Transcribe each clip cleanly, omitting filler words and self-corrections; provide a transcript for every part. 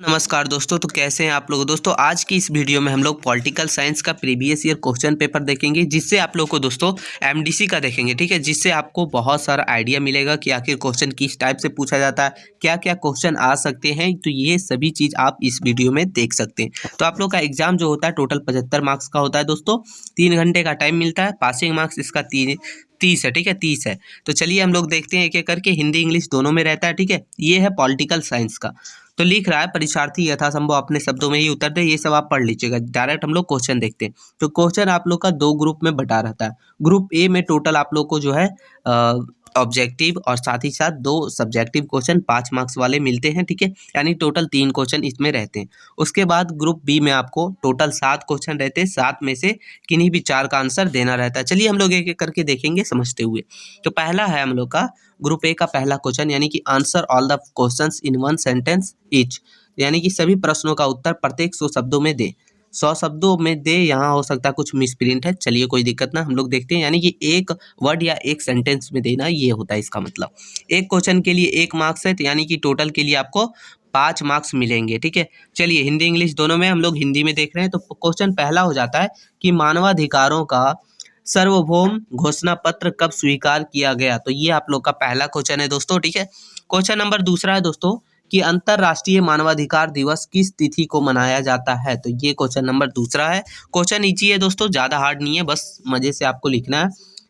नमस्कार दोस्तों, तो कैसे हैं आप लोग। दोस्तों आज की इस वीडियो में हम लोग पॉलिटिकल साइंस का प्रीवियस ईयर क्वेश्चन पेपर देखेंगे, जिससे आप लोग को दोस्तों एमडीसी का देखेंगे। ठीक है, जिससे आपको बहुत सारा आइडिया मिलेगा कि आखिर क्वेश्चन किस टाइप से पूछा जाता है, क्या क्या क्वेश्चन आ सकते हैं। तो ये सभी चीज़ आप इस वीडियो में देख सकते हैं। तो आप लोग का एग्जाम जो होता है टोटल 75 मार्क्स का होता है दोस्तों। 3 घंटे का टाइम मिलता है। पासिंग मार्क्स इसका 30 है। ठीक है, 30 है। तो चलिए हम लोग देखते हैं एक एक करके। हिंदी इंग्लिश दोनों में रहता है। ठीक है, ये है पॉलिटिकल साइंस का। तो लिख रहा है परीक्षार्थी यथासंभव अपने शब्दों में ही उत्तर दे। ये सब आप पढ़ लीजिएगा। डायरेक्ट हम लोग क्वेश्चन देखते हैं। तो क्वेश्चन आप लोग का 2 ग्रुप में बटा रहता है। ग्रुप ए में टोटल आप लोग को जो है ऑब्जेक्टिव और साथ ही साथ 2 सब्जेक्टिव क्वेश्चन 5 मार्क्स वाले मिलते हैं। ठीक है, यानी टोटल 3 क्वेश्चन इसमें रहते हैं। उसके बाद ग्रुप बी में आपको टोटल 7 क्वेश्चन रहते हैं। 7 में से किन्हीं भी 4 का आंसर देना रहता है। चलिए हम लोग एक एक करके देखेंगे समझते हुए। तो पहला है हम लोग का ग्रुप ए का पहला क्वेश्चन, यानी कि answer all the questions in 1 sentence each, यानी कि सभी प्रश्नों का उत्तर प्रत्येक 100 शब्दों में दे। 100 शब्दों में दे, यहाँ हो सकता है कुछ मिसप्रिंट है। चलिए कोई दिक्कत ना, हम लोग देखते हैं। यानी कि एक वर्ड या एक सेंटेंस में देना, ये होता है इसका मतलब। एक क्वेश्चन के लिए 1 मार्क्स है, तो यानी कि टोटल के लिए आपको 5 मार्क्स मिलेंगे। ठीक है, चलिए हिंदी इंग्लिश दोनों में हम लोग हिंदी में देख रहे हैं। तो क्वेश्चन पहला हो जाता है कि मानवाधिकारों का सार्वभौम घोषणा पत्र कब स्वीकार किया गया। तो ये आप लोग का पहला क्वेश्चन है दोस्तों। ठीक है, क्वेश्चन नंबर दूसरा है दोस्तों कि अंतर्राष्ट्रीय मानवाधिकार दिवस किस तिथि को मनाया जाता है। तो ये क्वेश्चन नंबर दूसरा है। क्वेश्चन इजी है दोस्तों, ज़्यादा हार्ड नहीं है, बस मजे से आपको लिखना है।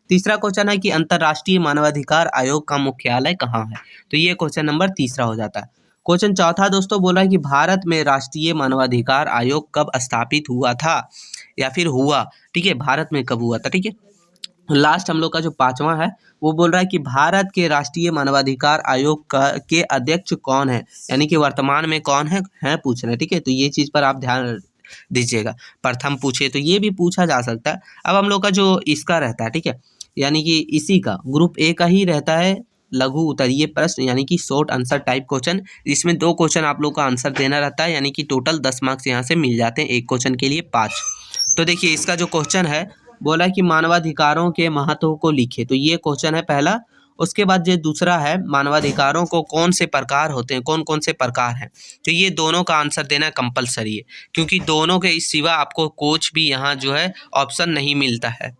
तीसरा क्वेश्चन है कि अंतर्राष्ट्रीय मानवाधिकार आयोग का मुख्यालय कहाँ है। तो ये क्वेश्चन नंबर तीसरा हो जाता है। क्वेश्चन चौथा दोस्तों बोला है कि भारत में राष्ट्रीय मानवाधिकार आयोग कब स्थापित हुआ था या फिर हुआ। ठीक है, भारत में कब हुआ था। ठीक है, लास्ट हम लोग का जो 5वां है वो बोल रहा है कि भारत के राष्ट्रीय मानवाधिकार आयोग का के अध्यक्ष कौन है, यानी कि वर्तमान में कौन है पूछ रहे हैं। ठीक है, तो ये चीज़ पर आप ध्यान दीजिएगा। प्रथम पूछे तो ये भी पूछा जा सकता है। अब हम लोग का जो इसका रहता है, ठीक है, यानी कि इसी का ग्रुप ए का ही रहता है लघु उत्तरीय प्रश्न, यानी कि शॉर्ट आंसर टाइप क्वेश्चन। इसमें 2 क्वेश्चन आप लोग का आंसर देना रहता है, यानी कि टोटल 10 मार्क्स यहाँ से मिल जाते हैं। एक क्वेश्चन के लिए 5। तो देखिए इसका जो क्वेश्चन है बोला कि मानवाधिकारों के महत्व को लिखे। तो ये क्वेश्चन है पहला। उसके बाद जो दूसरा है मानवाधिकारों को कौन से प्रकार होते हैं, कौन कौन से प्रकार हैं। तो ये दोनों का आंसर देना कंपलसरी है, क्योंकि दोनों के सिवा आपको कुछ भी यहाँ जो है ऑप्शन नहीं मिलता है।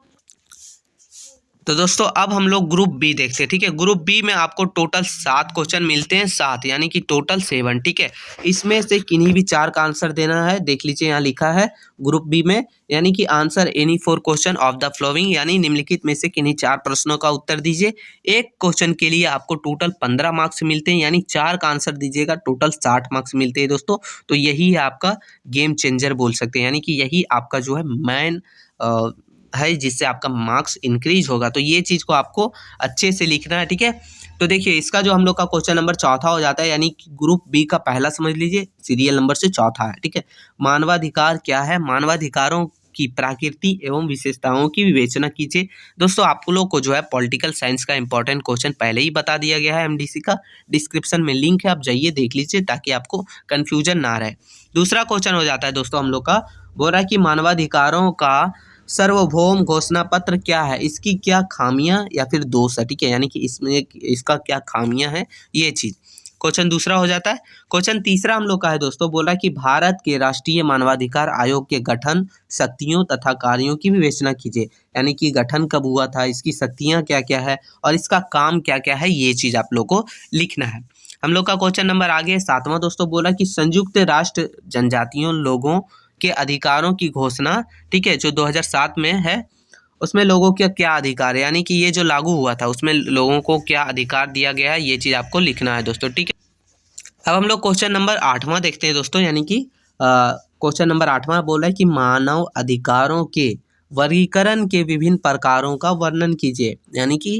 तो दोस्तों अब हम लोग ग्रुप बी देखते हैं। ठीक है, ग्रुप बी में आपको टोटल 7 क्वेश्चन मिलते हैं, 7 यानी कि टोटल 7। ठीक है, इसमें से किन्हीं भी 4 का आंसर देना है। देख लीजिए यहाँ लिखा है ग्रुप बी में, यानी कि answer any 4 question of the flowing, यानी निम्नलिखित में से किन्हीं 4 प्रश्नों का उत्तर दीजिए। एक क्वेश्चन के लिए आपको टोटल 15 मार्क्स मिलते हैं, यानी 4 का आंसर दीजिएगा, टोटल 60 मार्क्स मिलते हैं दोस्तों। तो यही है आपका गेम चेंजर बोल सकते हैं, यानी कि यही आपका जो है मैन है जिससे आपका मार्क्स इंक्रीज होगा। तो ये चीज़ को आपको अच्छे से लिखना है। ठीक है, तो देखिए इसका जो हम लोग का क्वेश्चन नंबर चौथा हो जाता है, यानी कि ग्रुप बी का पहला समझ लीजिए, सीरियल नंबर से चौथा है। ठीक है, मानवाधिकार क्या है, मानवाधिकारों की प्रकृति एवं विशेषताओं की विवेचना कीजिए। दोस्तों आप लोग को जो है पॉलिटिकल साइंस का इंपॉर्टेंट क्वेश्चन पहले ही बता दिया गया है एमडीसी का। डिस्क्रिप्शन में लिंक है, आप जाइए देख लीजिए ताकि आपको कन्फ्यूजन ना रहे। दूसरा क्वेश्चन हो जाता है दोस्तों हम लोग का, बोल रहा है कि मानवाधिकारों का सार्वभौम घोषणा पत्र क्या है, इसकी क्या खामियां या फिर दोष है। ठीक है, यानी कि इसमें इसका क्या खामियां है, ये चीज़ क्वेश्चन दूसरा हो जाता है। क्वेश्चन तीसरा हम लोग का है दोस्तों, बोला कि भारत के राष्ट्रीय मानवाधिकार आयोग के गठन, शक्तियों तथा कार्यों की विवेचना कीजिए, यानी कि गठन कब हुआ था, इसकी शक्तियां क्या क्या है और इसका काम क्या क्या है, ये चीज़ आप लोग को लिखना है। हम लोग का क्वेश्चन नंबर आगे 7वां दोस्तों, बोला कि संयुक्त राष्ट्र जनजातियों लोगों के अधिकारों की घोषणा, ठीक है, जो 2007 में है, उसमें लोगों के क्या अधिकार है, यानी कि ये जो लागू हुआ था उसमें लोगों को क्या अधिकार दिया गया है, ये चीज़ आपको लिखना है दोस्तों। ठीक है, अब हम लोग क्वेश्चन नंबर 8वां देखते हैं दोस्तों, यानी कि क्वेश्चन नंबर 8वां बोला है कि मानव अधिकारों के वर्गीकरण के विभिन्न प्रकारों का वर्णन कीजिए, यानी कि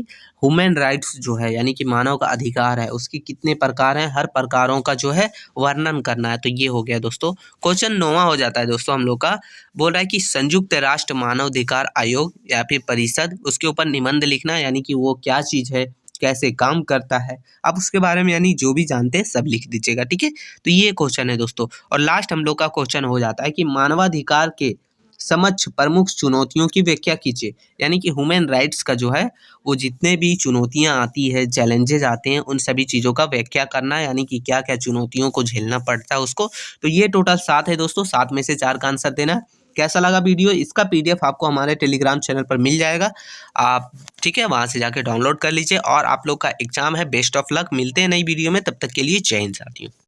ह्यूमन राइट्स जो है, यानी कि मानव का अधिकार है, उसके कितने प्रकार हैं, हर प्रकारों का जो है वर्णन करना है। तो ये हो गया दोस्तों। क्वेश्चन 9वां हो जाता है दोस्तों हम लोग का, बोल रहा है कि संयुक्त राष्ट्र मानवाधिकार आयोग या फिर परिषद, उसके ऊपर निबंध लिखना है, यानी कि वो क्या चीज़ है, कैसे काम करता है, आप उसके बारे में यानी जो भी जानते हैं सब लिख दीजिएगा। ठीक है, तो ये क्वेश्चन है दोस्तों। और लास्ट हम लोग का क्वेश्चन हो जाता है कि मानवाधिकार के समक्ष प्रमुख चुनौतियों की व्याख्या कीजिए। यानी कि ह्यूमन राइट्स का जो है वो जितने भी चुनौतियां आती है, चैलेंजेस आते हैं, उन सभी चीज़ों का व्याख्या करना, यानी कि क्या क्या चुनौतियों को झेलना पड़ता है उसको। तो ये टोटल 7 है दोस्तों, 7 में से 4 का आंसर देना है। कैसा लगा वीडियो? इसका पीडीएफ आपको हमारे टेलीग्राम चैनल पर मिल जाएगा, आप ठीक है वहाँ से जाके डाउनलोड कर लीजिए। और आप लोग का एग्जाम है, बेस्ट ऑफ लक। मिलते हैं नई वीडियो में, तब तक के लिए जय हिंद साथियों।